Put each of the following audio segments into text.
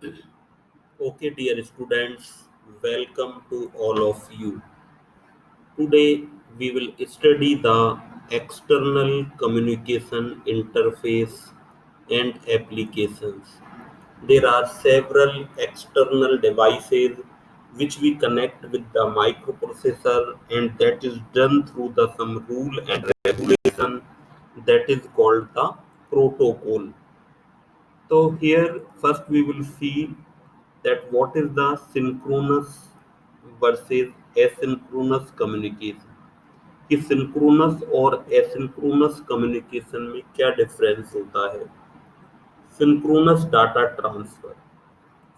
Okay, dear students, welcome to all of you. Today we will study the external communication interface and applications. There are several external devices which we connect with the microprocessor, and that is done through the some rule and regulation that is called the protocol. So here first we will see that what is the synchronous versus asynchronous communication, कि synchronous और asynchronous communication में क्या difference होता है. Synchronous data transfer.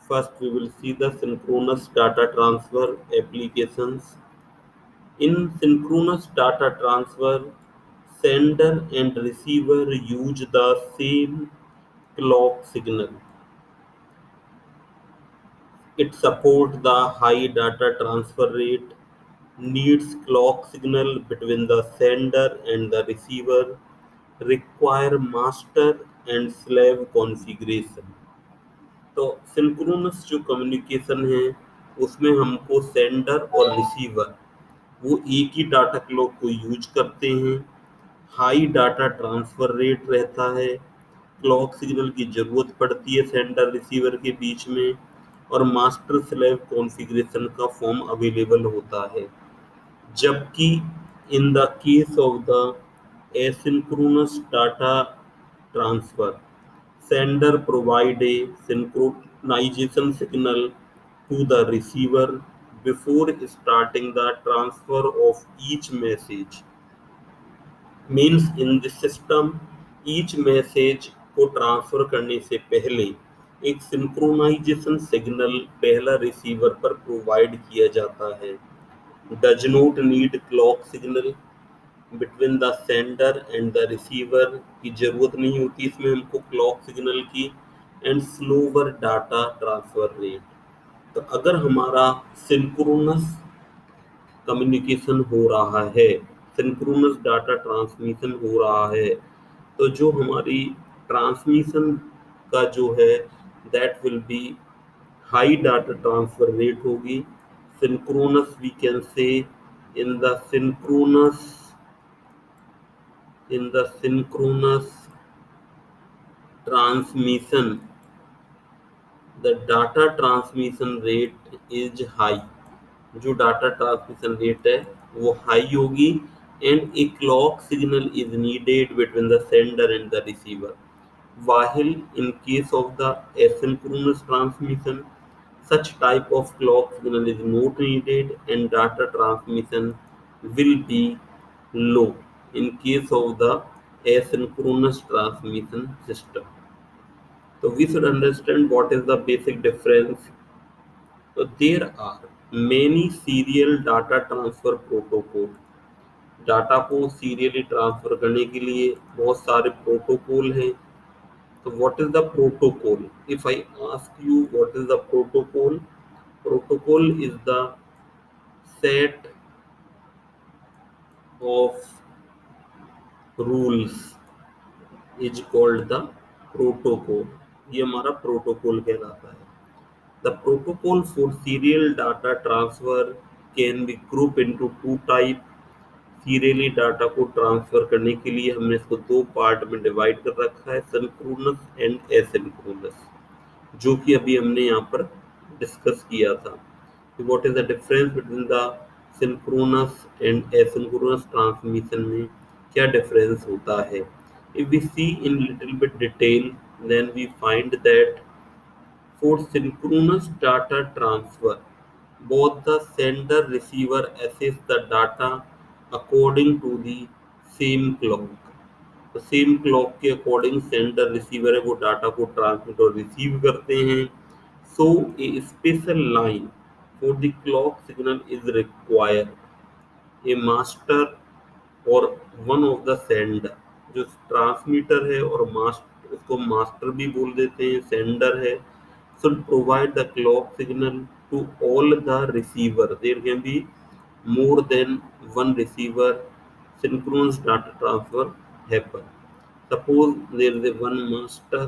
First we will see the synchronous data transfer applications. In synchronous data transfer, sender and receiver use the same clock signal. It supports the high data transfer rate, needs clock signal between the sender and the receiver, require master and slave configuration. तो synchronous जो communication है उसमें हमको sender और receiver वो एक ही data clock को use करते हैं. हाई डाटा ट्रांसफर रेट रहता है. क्लॉक सिग्नल की ज़रूरत पड़ती है सेंडर रिसीवर के बीच में, और मास्टर स्लेव कॉन्फ़िगरेशन का फॉर्म अवेलेबल होता है. जबकि in the case of the asynchronous data transfer, sender provide a synchronization signal to the receiver before starting the transfer of each message. Means in this system each message को transfer करने से पहले एक synchronisation signal पहला receiver पर provide किया जाता है. Does not need clock signal between the sender and the receiver की जरूरत नहीं होती इसमें हमको क्लॉक सिग्नल की. And slower data transfer rate. तो अगर हमारा सिंक्रोनस कम्युनिकेशन हो रहा है, सिंक्रोनस डाटा ट्रांसमिशन हो रहा है, तो जो हमारी ट्रांसमिशन का जो है that will be high data transfer rate होगी. Synchronous we can say in the synchronous transmission, the data transmission rate is high. जो डाटा ट्रांसमिशन रेट है वो हाई होगी. And a clock signal is needed between the sender and the receiver. while in case of the asynchronous transmission, such type of clock signal is not needed and data transmission will be low in case of the asynchronous transmission system. So we should understand what is the basic difference. So there are many serial data transfer protocol. Data को serially transfer करने के लिए बहुत सारे protocol हैं. So what is the protocol? If I ask you what is the protocol, protocol is the set of rules is called the protocol. ये हमारा protocol कहलाता है. The protocol for serial data transfer can be grouped into two type. Serially data को transfer करने के लिए हमने इसको दो पार्ट में डिवाइड कर रखा है, सिंक्रोनस एंड एसिंक्रोनस, जो कि अभी हमने यहाँ पर डिस्कस किया था. What is the difference between the synchronous and asynchronous transmission में क्या डिफरेंस होता है. If we see in little bit detail then we find that for synchronous data transfer, both the sender receiver access the data according to the same clock. तो same clock के according sender receiver है वो data को transmit और receive करते हैं. So a special line for the clock signal is required. A master और one of the sender, जो ट्रांसमीटर है और मास्टर, उसको मास्टर भी बोल देते हैं, सेंडर है, should provide the clock signal to all the receiver. There can be more than one receiver. Synchronous data transfer happen. Suppose there is a one master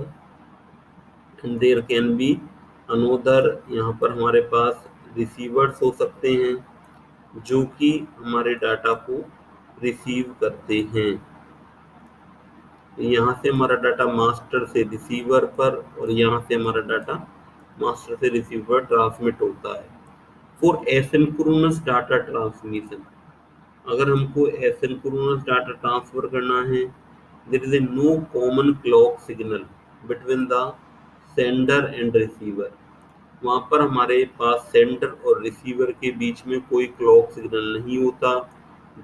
and there can be another यहाँ पर हमारे पास receivers हो सकते हैं जो कि हमारे data को रिसीव करते हैं। यहाँ से हमारा डाटा मास्टर से रिसीवर पर और यहाँ से हमारा डाटा मास्टर से रिसीवर ट्रांसमिट होता है। फॉर एसिंक्रोनस डाटा ट्रांसमिशन, अगर हमको एसिंक्रोनस डाटा ट्रांसफर करना है, there is a no common clock signal between the sender and receiver. वहाँ पर हमारे पास सेंडर और रिसीवर के बीच में कोई क्लॉक सिग्नल नहीं होता।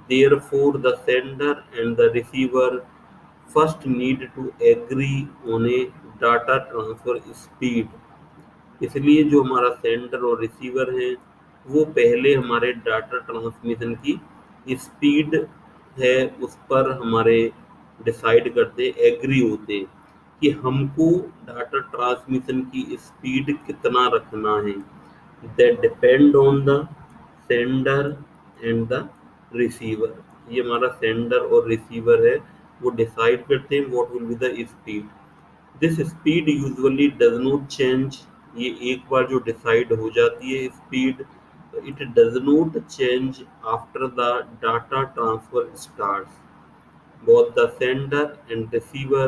Therefore the sender and the receiver first need to agree on a data transfer speed. इसलिए जो हमारा सेंडर और रिसीवर है वो पहले हमारे डाटा ट्रांसमिशन की स्पीड है उस पर हमारे डिसाइड करते, एग्री होते कि हमको डाटा ट्रांसमिशन की स्पीड कितना रखना है। That depend on the sender and the receiver. ये हमारा सेंडर और रिसीवर है, वो डिसाइड करते हैं what will be the speed. This speed usually does not change. ये एक बार जो डिसाइड हो जाती है speed, it does not change after the data transfer starts. Both the sender and receiver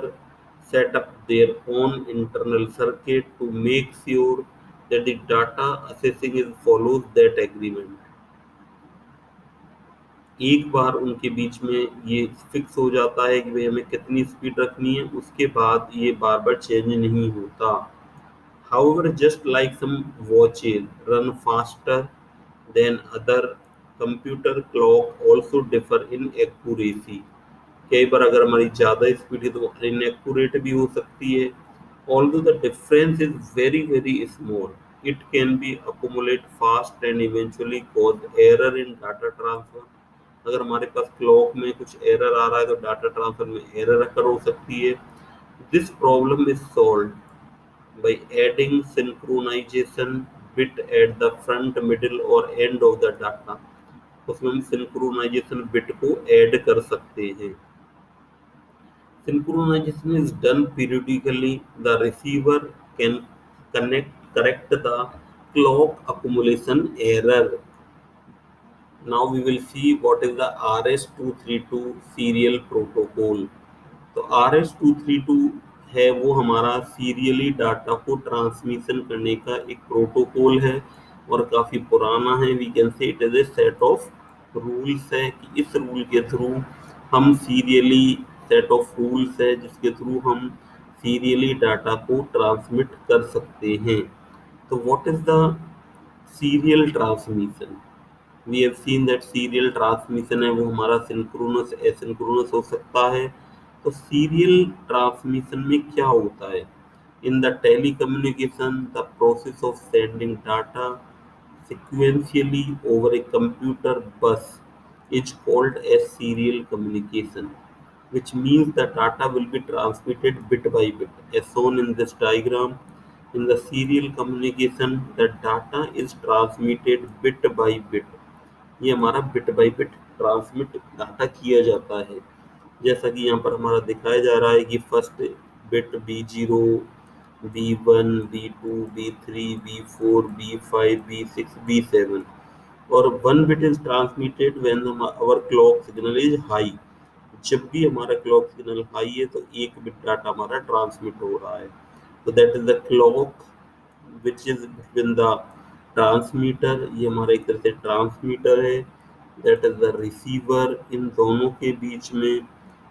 set up their own internal circuit to make sure that the data accessing is follows that agreement. एक बार उनके बीच में ये fix हो जाता है कि भाई हमें कितनी स्पीड रखनी है, उसके बाद ये बार बार चेंज नहीं होता। However, just like some watches run faster than other, computer clock also differ in accuracy. कई बार अगर हमारी ज़्यादा स्पीड है तो इनएक्यूरेट भी हो सकती है। Although the difference is very very small, it can be accumulate fast and eventually cause error in data transfer. अगर हमारे पास क्लॉक में कुछ एरर आ रहा है तो डाटा ट्रांसफर में एरर अकर हो सकती है। This problem is solve by adding synchronization bit at the front, middle और end of the data। उसमें हम सिंक्रोनाइजेशन बिट को ऐड कर सकते हैं। Synchronization is done periodically. The receiver can correct the clock accumulation error. Now we will see what is the RS-232 serial protocol। तो RS-232 है वो हमारा सीरियली डाटा को ट्रांसमिशन करने का एक प्रोटोकॉल है और काफ़ी पुराना है। We can say it is a set of rules है कि इस रूल के थ्रू हम सीरियली, सेट ऑफ रूल्स है जिसके थ्रू हम सीरियली डाटा को ट्रांसमिट कर सकते हैं। तो what is the serial transmission? We have seen that serial transmission है वो हमारा सिंक्रोनस एसिंक्रोनस हो सकता है। तो सीरियल ट्रांसमिशन में क्या होता है? In the telecommunication the process of sending data sequentially over a computer bus is called as serial communication, which means the data will be transmitted bit by bit, as shown in this diagram. In the serial communication, the data is transmitted bit by bit। ये हमारा bit by bit transmit data किया जाता है। जैसा कि यहाँ पर हमारा दिखाया जा रहा है कि first bit B0, B1, B2, B3, B4, B5, B6, B7 और 1 bit is transmitted when our clock signal is high। जब भी हमारा क्लॉक सिग्नल हाई है तो एक बिट डाटा हमारा ट्रांसमिट हो रहा है। तो that is the clock which is between the transmitter, ये हमारा एक तरह से ट्रांसमीटर है। दैट इज द रिसीवर, इन दोनों के बीच में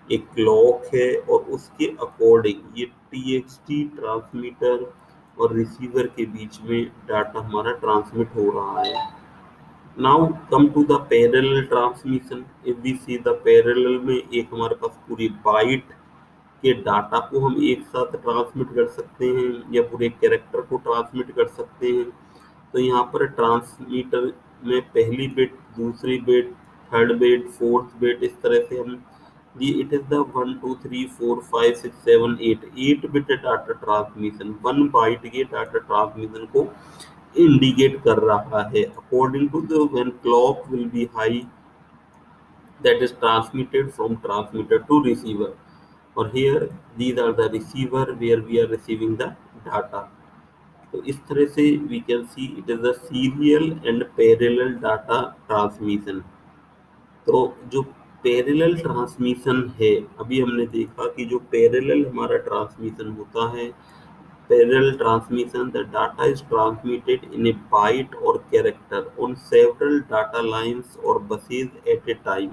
एक क्लॉक है और उसके अकॉर्डिंग ये TXT ट्रांसमीटर और रिसीवर के बीच में डाटा हमारा ट्रांसमिट हो रहा है। Now come to the parallel transmission. If we see the parallel में एक हमारे पास पूरी बाइट के डाटा को हम एक साथ ट्रांसमिट कर सकते हैं या पूरे कैरेक्टर को ट्रांसमिट कर सकते हैं। तो यहाँ पर ट्रांसमीटर में पहली बिट, दूसरी bit, third bit, fourth bit, इस तरह से हम ये it is the 1 2 3 4 5 6 7 8 bit data transmission, 1 byte के डाटा ट्रांसमिशन को इंडिकेट कर रहा है। According to the when clock will be high, that is transmitted from transmitter to receiver, or here these are the receiver where we are receiving the data। तो इस तरह से we can see it is a serial and parallel data transmission. तो जो parallel transmission है, अभी हमने देखा कि जो पैरेलल हमारा ट्रांसमिशन होता है, parallel transmission the data is transmitted in a byte और character on several data lines और buses at a time.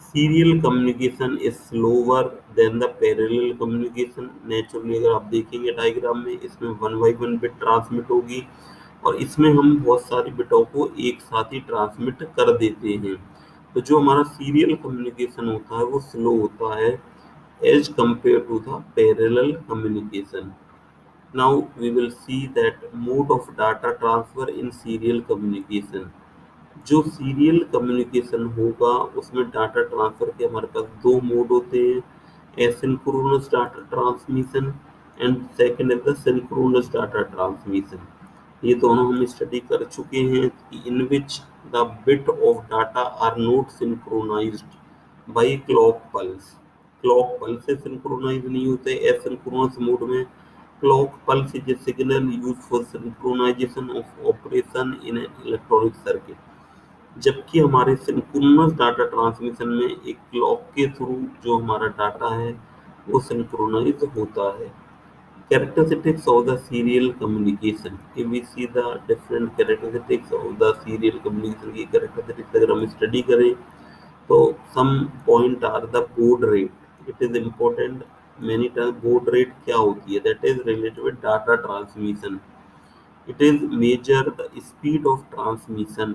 Serial communication is slower than the parallel communication. Naturally अगर आप देखेंगे डायग्राम में, इसमें one by one bit transmit होगी और इसमें हम बहुत सारी बिटों को एक साथ ही ट्रांसमिट कर देते हैं। तो जो हमारा सीरियल कम्युनिकेशन होता है वो स्लो होता है as compare to the parallel communication. Now we will see that mode of data transfer in serial communication। जो सीरियल कम्युनिकेशन होगा उसमें डाटा ट्रांसफर के हमारे पास दो मोड होते हैं, asynchronous data transmission and second is the synchronous data transmission. ये दोनों हम स्टडी कर चुके हैं कि in which the bit of data are not synchronized by clock pulse से सिंक्रोनाइज नहीं होते। एसिंक्रोनस मोड में clock pulse is a signal used for synchronization of operation in an electronic circuit। जबकि हमारे सिंक्रोनस डाटा ट्रांसमिशन में एक clock के through जो हमारा डाटा है वो सिंक्रोनाइज होता है। Characteristics of the serial communication। If we see the different characteristics of the serial communication की characteristics अगर हम स्टडी करें तो some point are the baud rate। It is important many times baud rate क्या होती है, that is related with data transmission। It is measure the speed of transmission।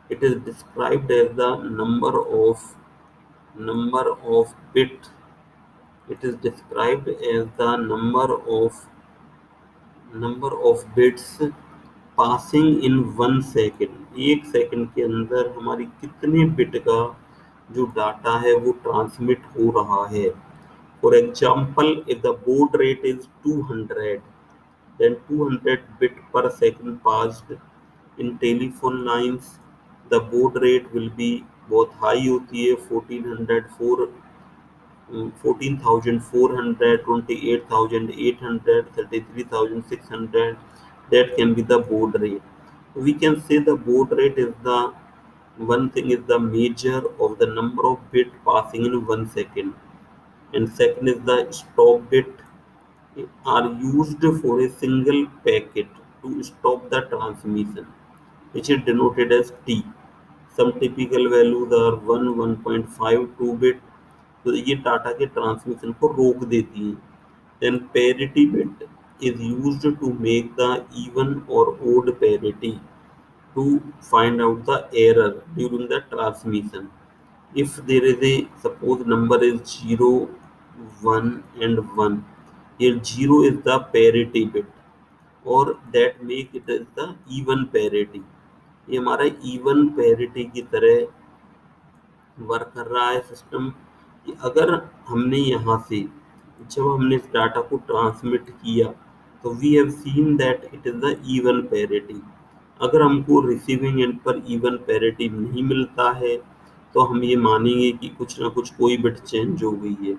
It is described as the number of bit। It is described as the number of bits passing in 1 second. एक second के अंदर हमारी कितने bit का जो data है वो transmit हो रहा है। For example if the baud rate is 200, then 200 bit per second passed in telephone lines। the baud rate will be बहुत हाई होती है, 14,400, 28,800, 33,600। that can be the baud rate। We can say the baud rate is the one thing is the measure of the number of bit passing in 1 second, and second is the stop bit are used for a single packet to stop the transmission, which is denoted as T। Some typical values are 1, 1.5, 2 bit। तो ये data के transmission को रोक देती है। Then parity bit is used to make the even or odd parity to find out the error during the transmission। If there is a suppose number is 0, 1 and 1, here 0 is the parity bit और that make it as the even parity। ये हमारा even parity की तरह work कर रहा है system. कि अगर हमने यहाँ से जब हमने इस डाटा को ट्रांसमिट किया तो we have seen that it is the even parity. अगर हमको रिसीविंग एंड पर इवन पैरिटी नहीं मिलता है तो हम ये मानेंगे कि कुछ ना कुछ कोई बिट चेंज हो गई है।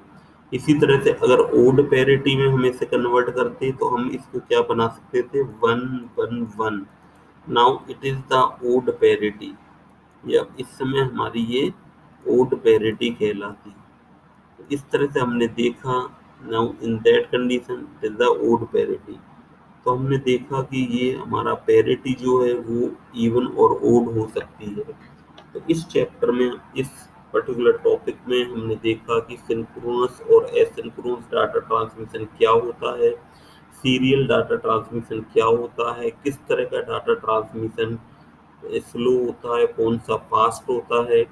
इसी तरह से अगर ओड पैरिटी में हम इसे कन्वर्ट करते तो हम इसको क्या बना सकते थे, 1 1 1। Now it is the odd parity, या इस समय हमारी ये ओड पैरिटी कहलाती है। इस तरह से हमने देखा now in that condition is the odd parity. तो हमने देखा कि ये हमारा पैरिटी जो है वो इवन और ओड हो सकती है। तो इस चैप्टर में इस पर्टिकुलर टॉपिक में हमने देखा कि सिंक्रोनस और एसिंक्रोनस डाटा ट्रांसमिशन क्या होता है, सीरियल डाटा ट्रांसमिशन क्या होता है, किस तरह का डाटा ट्रांसमिशन स्लो होता है, कौन सा फास्ट होता है,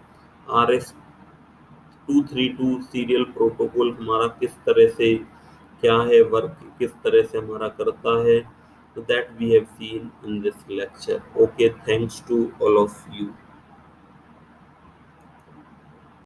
RS-232 सीरियल प्रोटोकॉल हमारा किस तरह से क्या है, वर्क किस तरह से हमारा करता है। तो that we have seen in this lecture. Okay, thanks to all of you.